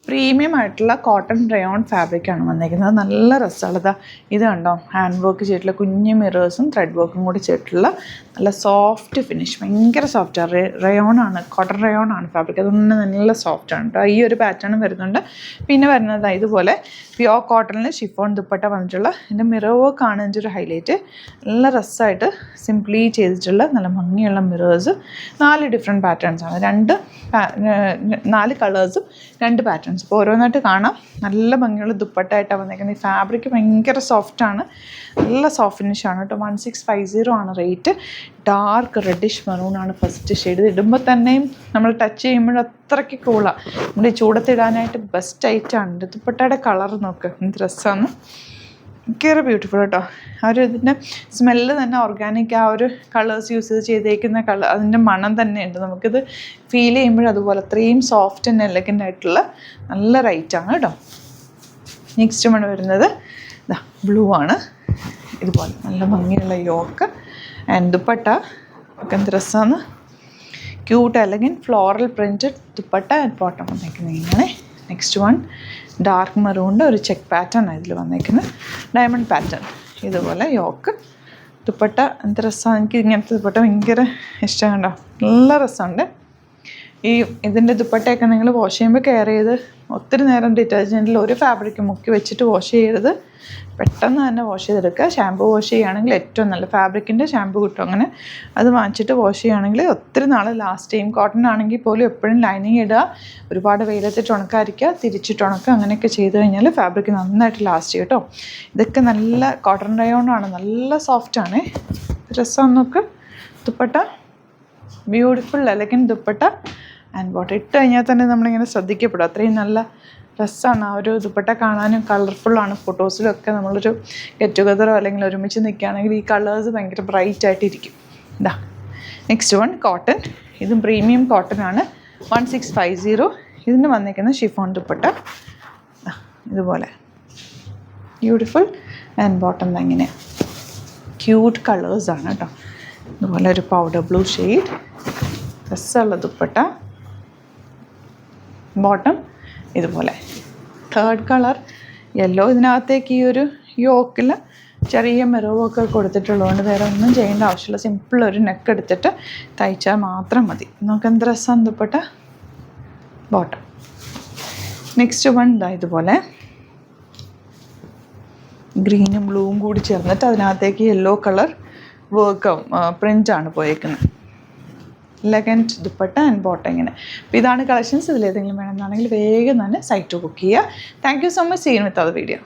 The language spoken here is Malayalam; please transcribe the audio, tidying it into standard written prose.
പ്രീമിയം ആയിട്ടുള്ള കോട്ടൺ റയോൺ ഫാബ്രിക്കാണ് വന്നിരിക്കുന്നത്. നല്ല രസമുള്ളത്. ഇത് കണ്ടോ, ഹാൻഡ് വർക്ക് ചെയ്തിട്ടുള്ള കുഞ്ഞു മിറേഴ്സും ത്രെഡ് വർക്കും കൂടി ചെയ്തിട്ടുള്ള നല്ല സോഫ്റ്റ് ഫിനിഷ്, ഭയങ്കര സോഫ്റ്റാണ്. റയോണാണ്, കോട്ടൺ റയോണാണ് ഫാബ്രിക്. അതൊന്നും നല്ല സോഫ്റ്റാണ് കേട്ടോ. ഈ ഒരു പാറ്റേണും വരുന്നുണ്ട്. പിന്നെ വരുന്നത് ഇതുപോലെ പ്യോർ കോട്ടണിൽ ഷിഫോൺ ദുപ്പട്ട വന്നിട്ടുള്ള ഇതിൻ്റെ മിറർ വർക്കാണ് ഇതിൻ്റെ ഒരു ഹൈലൈറ്റ്. നല്ല രസമായിട്ട് സിംപ്ലി ചെയ്തിട്ടുള്ള നല്ല ഭംഗിയുള്ള മിറേഴ്സ്. 4 ഡിഫറെൻറ്റ് പാറ്റേൺസാണ്, 4 കളേഴ്സും 2 പാറ്റേൺസ്. ഇപ്പോൾ ഓരോന്നായിട്ട് കാണാം. നല്ല ഭംഗിയുള്ള ദുപ്പട്ടയായിട്ടാണ് വന്നിരിക്കുന്നത്. ഈ ഫാബ്രിക് ഭയങ്കര സോഫ്റ്റാണ്, നല്ല സോഫ്റ്റ് ഫിനിഷാണ് കേട്ടോ. 1650 ആണ് റേറ്റ്. ഡാർക്ക് റെഡിഷ് മെറൂണാണ് ഫസ്റ്റ് ഷെയ്ഡ്. ഇടുമ്പോൾ തന്നെയും നമ്മൾ ടച്ച് ചെയ്യുമ്പോഴും അത്രയ്ക്ക് കൂളാണ്. നമ്മുടെ ഈ ചൂടത്തിടാനായിട്ട് ബെസ്റ്റ് ഐറ്റാണ്. ദുപ്പട്ടയുടെ കളർ നോക്ക്, എന്ത് രസമാണ്, ഭയങ്കര ബ്യൂട്ടിഫുൾ കേട്ടോ. ഇതിൻ്റെ സ്മെല്ല് തന്നെ ഓർഗാനിക്, ആ ഒരു കളേഴ്സ് യൂസ് ചെയ്തേക്കുന്ന അതിൻ്റെ മണം തന്നെയുണ്ട്. നമുക്കിത് ഫീൽ ചെയ്യുമ്പോഴും അതുപോലെ അത്രയും സോഫ്റ്റ് ആൻഡ് എലഗൻ്റ് ആയിട്ടുള്ള നല്ല റൈറ്റാണ് കേട്ടോ. നെക്സ്റ്റ് മണം വരുന്നത് ബ്ലൂ ആണ്. ഇതുപോലെ നല്ല ഭംഗിയുള്ള യോക്ക് ആൻഡ് ദുപ്പട്ട ഒക്കെ എന്ത് രസമാണ്. Cute elegant floral printed dupatta and bottom വന്നേക്കുന്നത് ഇങ്ങനെ. നെക്സ്റ്റ് വൺ ഡാർക്ക് മെറൂണിൻ്റെ ഒരു ചെക്ക് പാറ്റേൺ ആണ് ഇതിൽ വന്നേക്കുന്നത്, ഡയമണ്ട് പാറ്റേൺ. ഇതുപോലെ യോക്ക് ദുപ്പട്ട എന്ത് രസമാണ്. എനിക്ക് ഇങ്ങനത്തെ ദുപ്പട്ട ഭയങ്കര ഇഷ്ടം കണ്ടോ, നല്ല രസമുണ്ട്. ഇതിൻ്റെ ദുപ്പട്ടയൊക്കെ നിങ്ങൾ വാഷ് ചെയ്യുമ്പോൾ കെയർ ചെയ്ത് ഒത്തിരി നേരം ഡിറ്റർജൻറ്റിൽ ഒരു ഫാബ്രിക് മുക്കി വെച്ചിട്ട് വാഷ് ചെയ്യരുത്. പെട്ടെന്ന് തന്നെ വാഷ് ചെയ്തെടുക്കുക. ഷാമ്പൂ വാഷ് ചെയ്യുകയാണെങ്കിൽ ഏറ്റവും നല്ല ഫാബ്രിക്കിൻ്റെ ഷാമ്പൂ കിട്ടും. അങ്ങനെ അത് വാങ്ങിച്ചിട്ട് വാഷ് ചെയ്യുകയാണെങ്കിൽ ഒത്തിരി നാൾ ലാസ്റ്റ് ചെയ്യും. കോട്ടൺ ആണെങ്കിൽ പോലും എപ്പോഴും ലൈനിങ് ഇടുക, ഒരുപാട് വെയിലത്തിട്ട് ഉണക്കാതിരിക്കുക, തിരിച്ചിട്ട് ഉണക്കുക, അങ്ങനെയൊക്കെ ചെയ്ത് കഴിഞ്ഞാൽ ഫാബ്രിക് നന്നായിട്ട് ലാസ്റ്റ് ചെയ്യും കേട്ടോ. ഇതൊക്കെ നല്ല കോട്ടൺ റയോണാണ്, നല്ല സോഫ്റ്റാണ്. രസം നോക്ക്. Dupatta beautiful elegant dupatta and bottom. ഇട്ട് കഴിഞ്ഞാൽ തന്നെ നമ്മളിങ്ങനെ ശ്രദ്ധിക്കപ്പെടും, അത്രയും നല്ല രസമാണ്. ആ ഒരു ദുപ്പട്ട കാണാനും കളർഫുള്ളാണ്. ഫോട്ടോസിലൊക്കെ നമ്മളൊരു ഗെറ്റ് ടുഗദറോ അല്ലെങ്കിൽ ഒരുമിച്ച് നിൽക്കുകയാണെങ്കിൽ ഈ കളേഴ്സ് ഭയങ്കര ബ്രൈറ്റ് ആയിട്ടിരിക്കും. Next one cotton. ഇതും പ്രീമിയം കോട്ടൺ ആണ്. 1650. ഇതിന് വന്നിരിക്കുന്ന ഷിഫോൺ ദുപ്പട്ട ഇതുപോലെ ബ്യൂട്ടിഫുൾ ആൻഡ് ബോട്ടം ഇങ്ങനെ ക്യൂട്ട് കളേഴ്സാണ് കേട്ടോ. ഇതുപോലെ ഒരു പൗഡർ ബ്ലൂ ഷെയ്ഡ്, രസമുള്ള ദുപ്പട്ട, ബോട്ടം ഇതുപോലെ. Third colour yellow. ഇതിനകത്തേക്ക് ഈ ഒരു യോക്കിൽ ചെറിയ മിറവൊക്കെ കൊടുത്തിട്ടുള്ളതുകൊണ്ട് വേറെ ഒന്നും ചെയ്യേണ്ട ആവശ്യമില്ല. സിമ്പിൾ ഒരു നെക്ക് എടുത്തിട്ട് തയ്ച്ചാൽ മാത്രം മതി. നമുക്ക് എന്ത് രസം ദുപ്പട്ട, ബോട്ടം. നെക്സ്റ്റ് വൺ ഇതുപോലെ ഗ്രീനും ബ്ലൂവും കൂടി ചേർന്നിട്ട് അതിനകത്തേക്ക് യെല്ലോ കളർ വർക്കും പ്രിൻ്റാണ് പോയേക്കുന്നത്. എലഗൻറ്റ് ദുപ്പട്ട ആൻഡ് ബോട്ടം ഇങ്ങനെ. അപ്പോൾ ഇതാണ് കളക്ഷൻസ്. ഇതിലേതെങ്കിലും വേണമെന്നാണെങ്കിൽ വേഗം തന്നെ സൈറ്റ് ബുക്ക് ചെയ്യുക. Thank you so much. See you with other video.